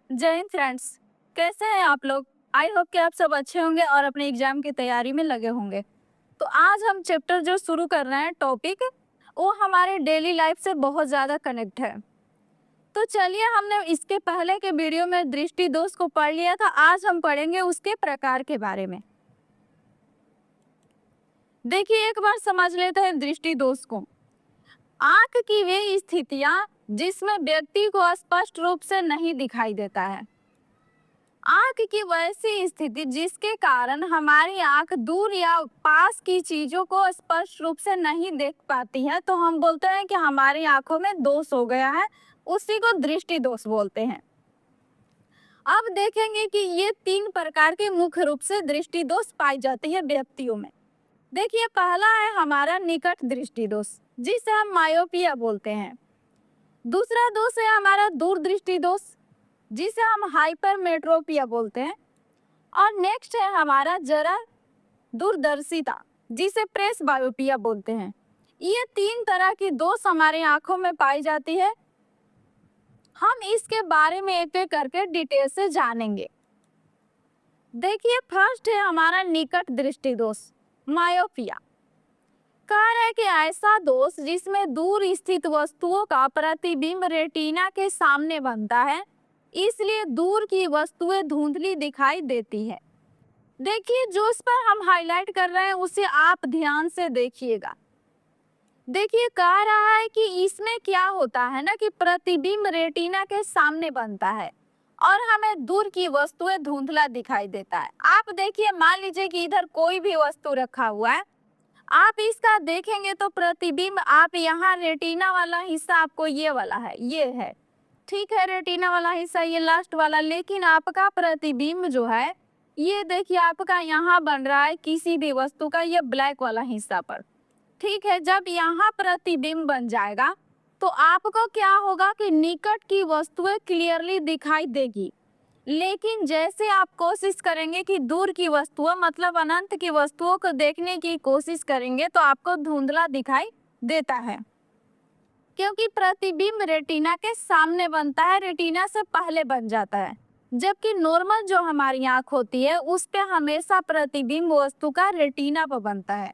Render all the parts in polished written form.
जय हिंद फ्रेंड्स। कैसे हैं आप लोग? आई होप कि आप सब अच्छे होंगे और अपने एग्जाम की तैयारी में लगे होंगे। तो आज हम चैप्टर जो शुरू कर रहे हैं, टॉपिक, वो हमारे डेली लाइफ से बहुत ज़्यादा कनेक्ट है। तो चलिए, हमने इसके पहले के वीडियो में दृष्टि दोष को पढ़ लिया था। आज हम पढ़ेंगे उसके प्रकार के बारे में। देखिए, एक बार समझ लेते हैं दृष्टि दोष को। आंख की वे स्थितियां जिसमें व्यक्ति को स्पष्ट रूप से नहीं दिखाई देता है। आंख की वैसी स्थिति जिसके कारण हमारी आंख दूर या पास की चीजों को स्पष्ट रूप से नहीं देख पाती है, तो हम बोलते हैं कि हमारी आंखों में दोष हो गया है। उसी को दृष्टि दोष बोलते हैं। अब देखेंगे कि ये 3 प्रकार के मुख्य रूप से दृष्टि दोष पाई जाती है व्यक्तियों में। देखिए, पहला है हमारा निकट दृष्टि दोष, जिसे हम मायोपिया बोलते हैं। दूसरा दोष है हमारा दूरदृष्टि दोष, जिसे हम हाइपरमेट्रोपिया बोलते हैं। और नेक्स्ट है हमारा जरा दूरदर्शिता, जिसे प्रेस बायोपिया बोलते हैं। ये 3 तरह की दोष हमारे आंखों में पाई जाती है। हम इसके बारे में एक एक करके डिटेल से जानेंगे। देखिए, फर्स्ट है हमारा निकट दृष्टि दोष, मायोपिया। कह रहा है कि ऐसा दोष जिसमें दूर स्थित वस्तुओं का प्रतिबिंब रेटिना के सामने बनता है, इसलिए दूर की वस्तुएं धुंधली दिखाई देती है। देखिए, जो इस पर हम हाईलाइट कर रहे हैं उसे आप ध्यान से देखिएगा। देखिए, कह रहा है कि इसमें क्या होता है ना कि प्रतिबिंब रेटिना के सामने बनता है और हमें दूर की वस्तुएं धुंधला दिखाई देता है। आप देखिए, मान लीजिए कि इधर कोई भी वस्तु रखा हुआ है, आप इसका देखेंगे तो प्रतिबिंब, आप यहाँ रेटिना वाला हिस्सा आपको ये वाला है, ये है, ठीक है, रेटिना वाला हिस्सा ये लास्ट वाला, लेकिन आपका प्रतिबिंब जो है ये देखिए आपका यहाँ बन रहा है किसी भी वस्तु का ये ब्लैक वाला हिस्सा पर, ठीक है। जब यहाँ प्रतिबिंब बन जाएगा तो आपको क्या होगा कि निकट की वस्तुएं क्लियरली दिखाई देगी, लेकिन जैसे आप कोशिश करेंगे कि दूर की वस्तुओं मतलब अनंत की वस्तुओं को देखने की कोशिश करेंगे तो आपको धुंधला दिखाई देता है, क्योंकि प्रतिबिंब रेटिना के सामने बनता है, रेटिना से पहले बन जाता है। जबकि नॉर्मल जो हमारी आंख होती है उस पे हमेशा प्रतिबिंब वस्तु का रेटिना पर बनता है।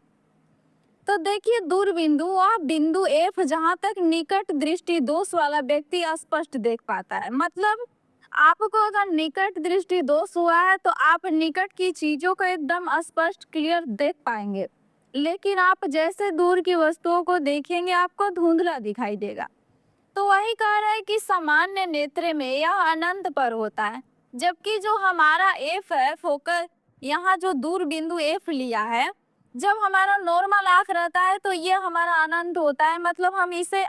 तो देखिए, दूर बिंदु और बिंदु एफ जहां तक निकट दृष्टि दोष वाला व्यक्ति स्पष्ट देख पाता है। मतलब आपको अगर निकट दृष्टि दोष हुआ है तो आप निकट की चीजों को एकदम स्पष्ट क्लियर देख पाएंगे, लेकिन आप जैसे दूर की वस्तुओं को देखेंगे आपको धुंधला दिखाई देगा। तो वही कह रहा है कि सामान्य नेत्र में यह अनंत पर होता है, जबकि जो हमारा एफ है फोकस, यहाँ जो दूर बिंदु एफ लिया है, जब हमारा नॉर्मल आंख रहता है तो ये हमारा अनंत होता है, मतलब हम इसे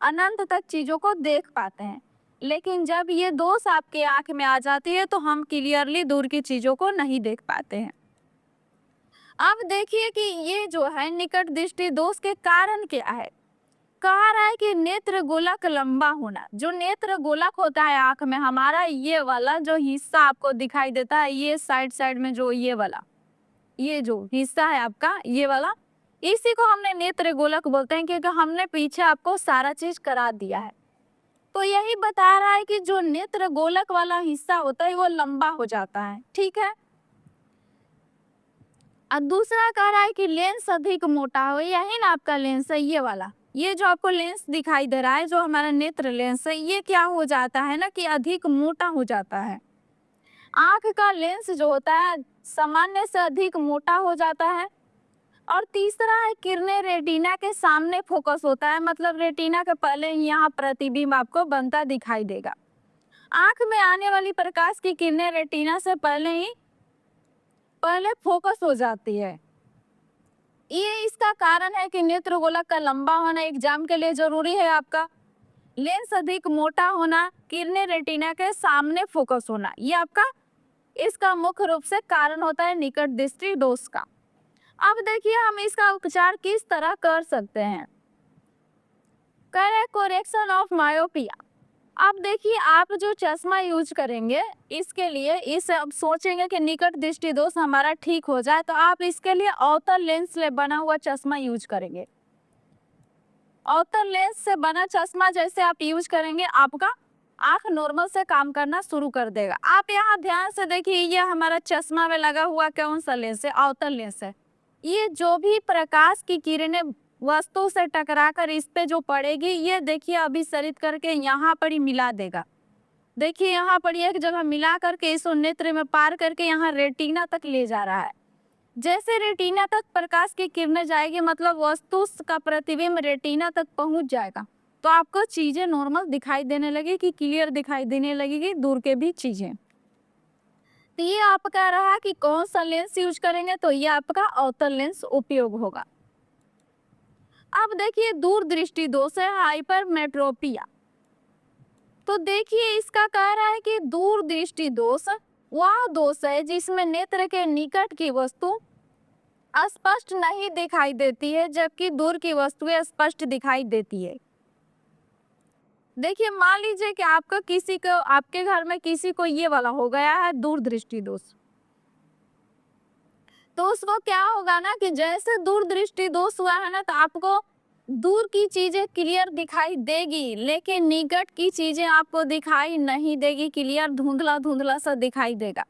अनंत तक चीजों को देख पाते हैं। लेकिन जब ये दोष आपके आंख में आ जाती है तो हम क्लियरली दूर की चीजों को नहीं देख पाते हैं। अब देखिए कि ये जो है निकट दृष्टि दोष के कारण क्या है। कह रहा है कि नेत्र गोलक लंबा होना। जो नेत्र गोलक होता है आंख में हमारा, ये वाला जो हिस्सा आपको दिखाई देता है, ये साइड में जो ये वाला, ये जो हिस्सा है आपका ये वाला, इसी को हमने नेत्र गोलक बोलते हैं, क्योंकि हमने पीछे आपको सारा चीज करा दिया है। तो यही बता रहा है कि जो नेत्र गोलक वाला हिस्सा होता है वो लंबा हो जाता है, ठीक है। और दूसरा कह रहा है कि लेंस अधिक मोटा हो। यही ना आपका लेंस है, ये वाला, ये जो आपको लेंस दिखाई दे रहा है जो हमारा नेत्र लेंस है, ये क्या हो जाता है ना कि अधिक मोटा हो जाता है। आंख का लेंस जो होता है सामान्य से अधिक मोटा हो जाता है। और तीसरा है किरणें रेटिना के सामने फोकस होता है, मतलब रेटिना के पहले ही यहाँ प्रतिबिंब आपको बनता दिखाई देगा। आंख में आने वाली प्रकाश की किरणें रेटिना से पहले फोकस हो जाती है। ये इसका कारण है कि नेत्र गोलक का लंबा होना एग्जाम के लिए जरूरी है आपका, लेंस अधिक मोटा होना, किरणें रेटिना के सामने फोकस होना, ये आपका इसका मुख्य रूप से कारण होता है निकट दृष्टि दोष का। अब देखिए हम इसका उपचार किस तरह कर सकते हैं। Correct correction of myopia. अब देखिए, आप जो चश्मा यूज करेंगे इसके लिए, इस अब सोचेंगे कि निकट दृष्टि दोष हमारा ठीक हो जाए, तो आप इसके लिए अवतल लेंस से बना हुआ चश्मा यूज करेंगे। अवतल लेंस से बना चश्मा जैसे आप यूज करेंगे, आपका आंख नॉर्मल से काम करना शुरू कर देगा। आप यहाँ ध्यान से देखिए, ये हमारा चश्मा में लगा हुआ कौन सा लेंस है? अवतल लेंस है। ये जो भी प्रकाश की किरणें वस्तु से टकराकर इस पे जो पड़ेगी, ये देखिए अभिसरित करके यहाँ पर ही मिला देगा। देखिए यहाँ पर एक जगह मिला करके इसको नेत्र में पार करके यहाँ रेटिना तक ले जा रहा है। जैसे रेटिना तक प्रकाश की किरणें जाएगी, मतलब वस्तु का प्रतिबिंब रेटिना तक पहुंच जाएगा, तो आपको चीजें नॉर्मल दिखाई देने लगेगी, क्लियर दिखाई देने लगेगी, दूर के भी चीजें। तो ये आपका रहा कि कौन सा लेंस यूज करेंगे, तो ये आपका अवतल लेंस उपयोग होगा। अब देखिए दूर दृष्टि दोष है हाइपरमेट्रोपिया। तो देखिए इसका कह रहा है कि दूर दृष्टि दोष वह दोष है जिसमें नेत्र के निकट की वस्तु स्पष्ट नहीं दिखाई देती है, जबकि दूर की वस्तुएं स्पष्ट दिखाई देती है। देखिए मान लीजिए कि आपका किसी को, आपके घर में किसी को ये वाला हो गया है दूर दृष्टि दोष, तो उसको क्या होगा ना कि जैसे दूर दृष्टि दोष हुआ है ना, तो आपको दूर की चीजें क्लियर दिखाई देगी, लेकिन निकट की चीजें आपको दिखाई नहीं देगी, क्लियर धुंधला धुंधला सा दिखाई देगा।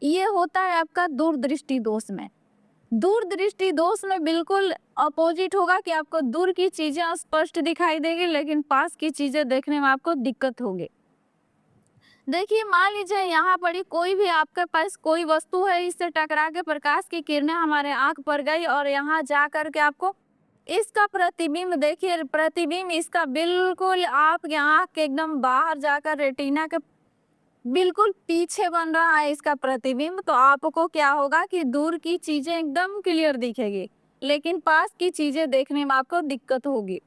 ये होता है आपका दूर दृष्टि दोष में। दूर दृष्टि दोष में बिल्कुल अपोजिट होगा कि आपको दूर की चीजें स्पष्ट दिखाई देगी, लेकिन पास की चीजें देखने में आपको दिक्कत होगी। देखिए मान लीजिए यहाँ पर कोई भी आपके पास कोई वस्तु है, इससे टकरा के प्रकाश की किरणें हमारे आंख पर गई और यहाँ जा करके आपको इसका प्रतिबिंब, देखिए प्रतिबिंब इसका बिल्कुल आपके आंख के एकदम बाहर जाकर रेटिना के बिल्कुल पीछे बन रहा है इसका प्रतिबिंब। तो आपको क्या होगा कि दूर की चीजें एकदम क्लियर दिखेगी, लेकिन पास की चीजें देखने में आपको दिक्कत होगी।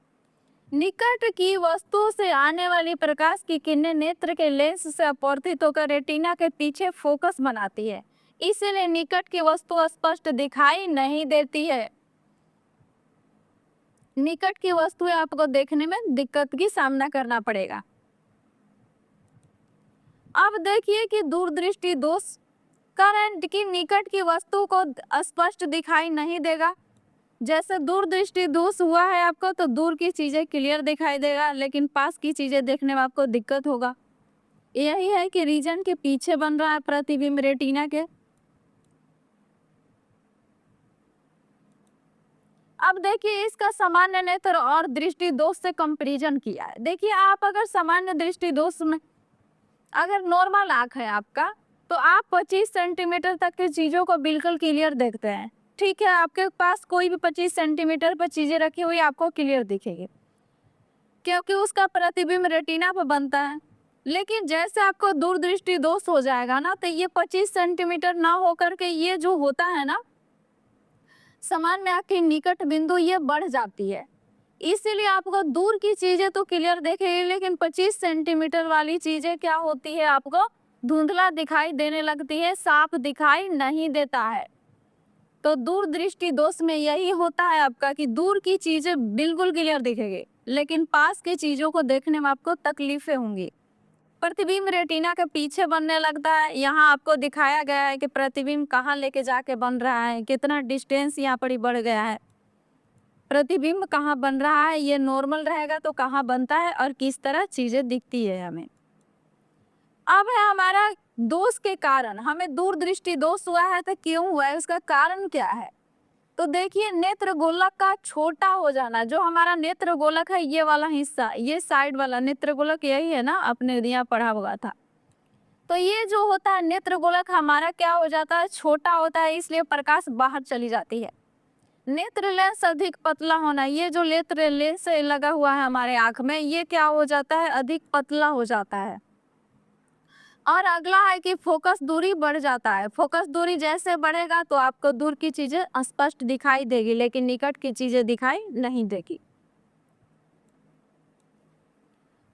निकट की वस्तु से आने वाली प्रकाश की किरणें नेत्र के लेंस से अपवर्तित होकर रेटिना के पीछे फोकस बनाती है, इसलिए निकट की वस्तु स्पष्ट दिखाई नहीं देती है। निकट की वस्तुएं आपको देखने में दिक्कत की सामना करना पड़ेगा। अब देखिए कि दूरदृष्टि दोष करंट की निकट की वस्तु को स्पष्ट दिखाई नहीं देगा। जैसे दूरदृष्टि दोष हुआ है आपको, तो दूर की चीजें क्लियर दिखाई देगा, लेकिन पास की चीजें देखने में आपको दिक्कत होगा। यही है कि रीजन के पीछे बन रहा है प्रतिबिंब रेटिना के। अब देखिए इसका सामान्य नेत्र और दृष्टि दोष से कंपैरिजन किया है। देखिए आप अगर सामान्य दृष्टि दोष में अगर नॉर्मल आंख है आपका, तो आप 25 सेंटीमीटर तक की चीजों को बिल्कुल क्लियर देखते हैं। ठीक है, आपके पास कोई भी 25 सेंटीमीटर पर चीजें रखी हुई आपको क्लियर दिखेगी, क्योंकि उसका प्रतिबिंब रेटिना पर बनता है। लेकिन जैसे आपको दूरदृष्टि दोष हो जाएगा ना, तो ये 25 सेंटीमीटर ना होकर के ये जो होता है ना, सामान्य आंख की निकट बिंदु ये बढ़ जाती है, इसीलिए आपको दूर की चीजें तो क्लियर दिखेगी, लेकिन 25 सेंटीमीटर वाली चीजें क्या होती है, आपको धुंधला दिखाई देने लगती है, साफ दिखाई नहीं देता है। तो दूर दृष्टि दोष में यही होता है आपका कि दूर की चीजें बिल्कुल क्लियर दिखेगी, लेकिन पास की चीजों को देखने में आपको तकलीफें होंगी। प्रतिबिंब रेटिना के पीछे बनने लगता है। यहाँ आपको दिखाया गया है कि प्रतिबिंब कहाँ लेके जाके बन रहा है, कितना डिस्टेंस यहाँ पर ही बढ़ गया है, प्रतिबिंब कहाँ बन रहा है, ये नॉर्मल रहेगा तो कहाँ बनता है और किस तरह चीजें दिखती है हमें। अब है हमारा दोष के कारण, हमें दूरदृष्टि दोष हुआ है तो क्यों हुआ है, उसका कारण क्या है। तो देखिए नेत्र गोलक का छोटा हो जाना, जो हमारा नेत्र गोलक है ये वाला हिस्सा, ये साइड वाला नेत्र गोलक यही है ना, आपने यहाँ पढ़ा हुआ था। तो ये जो होता है नेत्र गोलक हमारा क्या हो जाता है, छोटा होता है, इसलिए प्रकाश बाहर चली जाती है। नेत्र लेंस अधिक पतला होना, ये जो नेत्र लेंस लगा हुआ है हमारे आंख में, ये क्या हो जाता है, अधिक पतला हो जाता है। और अगला है कि फोकस दूरी बढ़ जाता है। फोकस दूरी जैसे बढ़ेगा तो आपको दूर की चीजें स्पष्ट दिखाई देगी, लेकिन निकट की चीजें दिखाई नहीं देगी।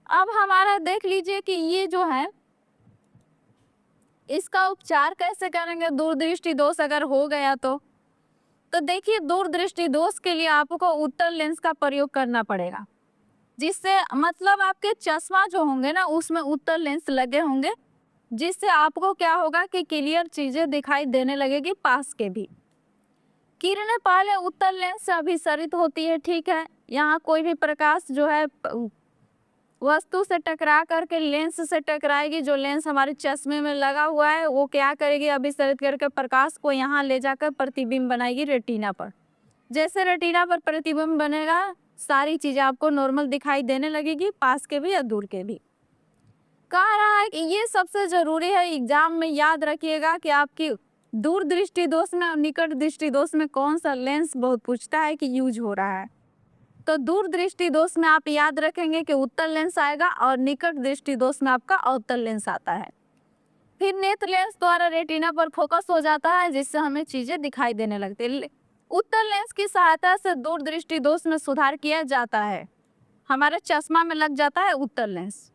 अब हमारा देख लीजिए कि ये जो है इसका उपचार कैसे करेंगे दूरदृष्टि दोष अगर हो गया तो देखिए दूरदृष्टि दोष के लिए आपको उत्तल लेंस का प्रयोग करना पड़ेगा, जिससे मतलब आपके चश्मा जो होंगे ना उसमें उत्तल लेंस लगे होंगे, जिससे आपको क्या होगा कि क्लियर चीजें दिखाई देने लगेगी, पास के भी। किरणें पहले उत्तल लेंस से अभिसरित होती है, ठीक है। यहाँ कोई भी प्रकाश जो है वस्तु से टकरा करके लेंस से टकराएगी। जो लेंस हमारे चश्मे में लगा हुआ है वो क्या करेगी, अभिसरित करके प्रकाश को यहाँ ले जाकर प्रतिबिंब बनाएगी रेटिना पर। जैसे रेटिना पर प्रतिबिंब बनेगा, सारी चीजें आपको नॉर्मल दिखाई देने लगेगी, पास के भी या दूर के भी। कह रहा है कि ये सबसे जरूरी है, एग्जाम में याद रखिएगा कि आपकी दूर दृष्टि दोष में और निकट दृष्टि दोष में कौन सा लेंस बहुत पूछता है कि यूज हो रहा है। तो दूर दृष्टि दोष में आप याद रखेंगे कि उत्तल लेंस आएगा और निकट दृष्टि दोष में आपका अवतल लेंस आता है। फिर नेत्र लेंस द्वारा रेटिना पर फोकस हो जाता है, जिससे हमें चीजें दिखाई देने लगती है। उत्तल लेंस की सहायता से दूर दृष्टि दोष में सुधार किया जाता है। हमारे चश्मा में लग जाता है उत्तल लेंस।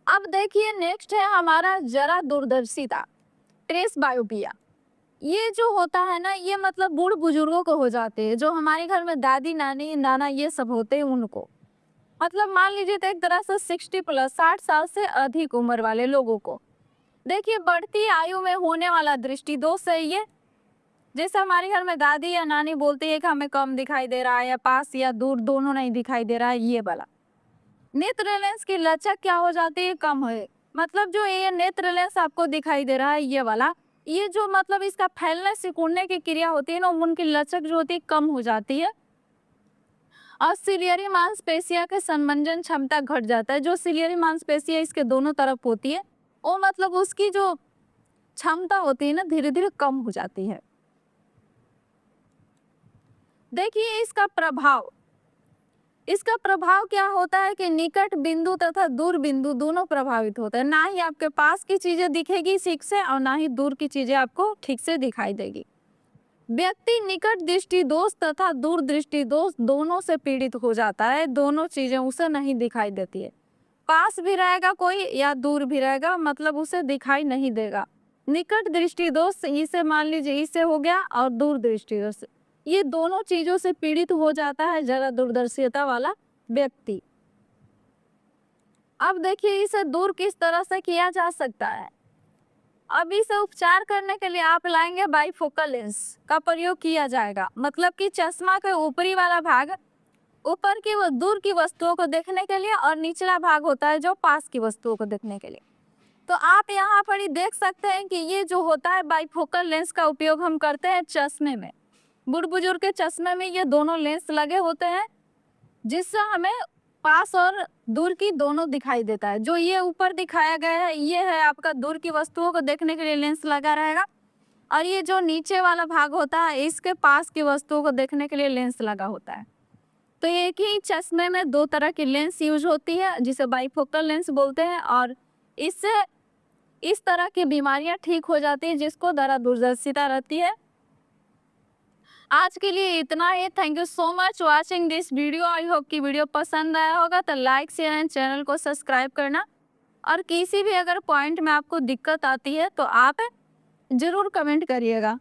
अब देखिए नेक्स्ट है हमारा जरा दूरदर्शिता, ट्रेस बायोपिया। ये जो होता है ना, ये मतलब बूढ़ बुजुर्गों को हो जाते हैं, जो हमारे घर में दादी नानी नाना ये सब होते हैं उनको। मतलब मान लीजिए तो एक तरह से 60+ 60 साल से अधिक उम्र वाले लोगों को। देखिए बढ़ती आयु में होने वाला दृष्टि दोष है ये। जैसे हमारे घर में दादी या नानी बोलती है कि हमें कम दिखाई दे रहा है, या पास या दूर दोनों नहीं दिखाई दे रहा है, ये वाला। नेत्र लेंस की लचक क्या हो जाती है, कम है। मतलब जो ये नेत्र लेंस आपको दिखाई दे रहा है ये वाला, ये जो मतलब इसका फैलने सिकुड़ने की क्रिया होती है ना, उनकी लचक जो होती है कम हो जाती है। और सिलियरी मांसपेशियों के संमंजन क्षमता घट जाता है। जो सिलियरी मांसपेशियां इसके दोनों तरफ होती है, वो मतलब उसकी जो क्षमता होती है ना धीरे धीरे कम हो जाती है। देखिए इसका प्रभाव क्या होता है कि निकट बिंदु तथा दूर बिंदु दोनों प्रभावित होते हैं। ना ही आपके पास की चीजें दिखेगी ठीक से और ना ही दूर की चीजें आपको ठीक से दिखाई देगी। व्यक्ति निकट दृष्टि दोष तथा दूर दृष्टि दोष दोनों से पीड़ित हो जाता है। दोनों चीजें उसे नहीं दिखाई देती है। पास भी रहेगा कोई या दूर भी रहेगा, मतलब उसे दिखाई नहीं देगा। निकट दृष्टि दोष इसे मान लीजिए इसे हो गया, और दूर दृष्टि दोष, ये दोनों चीजों से पीड़ित हो जाता है जरा दूरदर्शिता वाला व्यक्ति। अब देखिए इसे दूर किस तरह से किया जा सकता है। अब इसे उपचार करने के लिए आप लाएंगे बाइफोकल लेंस का प्रयोग किया जाएगा। मतलब कि चश्मा का ऊपरी वाला भाग ऊपर की व दूर की वस्तुओं को देखने के लिए, और निचला भाग होता है जो पास की वस्तुओं को देखने के लिए। तो आप यहाँ पर ही देख सकते हैं कि ये जो होता है बाइफोकल लेंस का उपयोग हम करते हैं चश्मे में। बूढ़ बुजुर्ग के चश्मे में ये दोनों लेंस लगे होते हैं, जिससे हमें पास और दूर की दोनों दिखाई देता है। जो ये ऊपर दिखाया गया है ये है आपका दूर की वस्तुओं को देखने के लिए लेंस लगा रहेगा, और ये जो नीचे वाला भाग होता है इसके पास की वस्तुओं को देखने के लिए लेंस लगा होता है। तो एक ही चश्मे में दो तरह की लेंस यूज होती है, जिसे बाइफोकल लेंस बोलते हैं, और इससे इस तरह की बीमारियां ठीक हो जाती है जिसको जरा दूरदर्शिता रहती है। आज के लिए इतना ही। Thank you so much watching this video. I hope कि वीडियो पसंद आया होगा तो लाइक शेयर एंड चैनल को सब्सक्राइब करना। और किसी भी अगर पॉइंट में आपको दिक्कत आती है तो आप जरूर कमेंट करिएगा।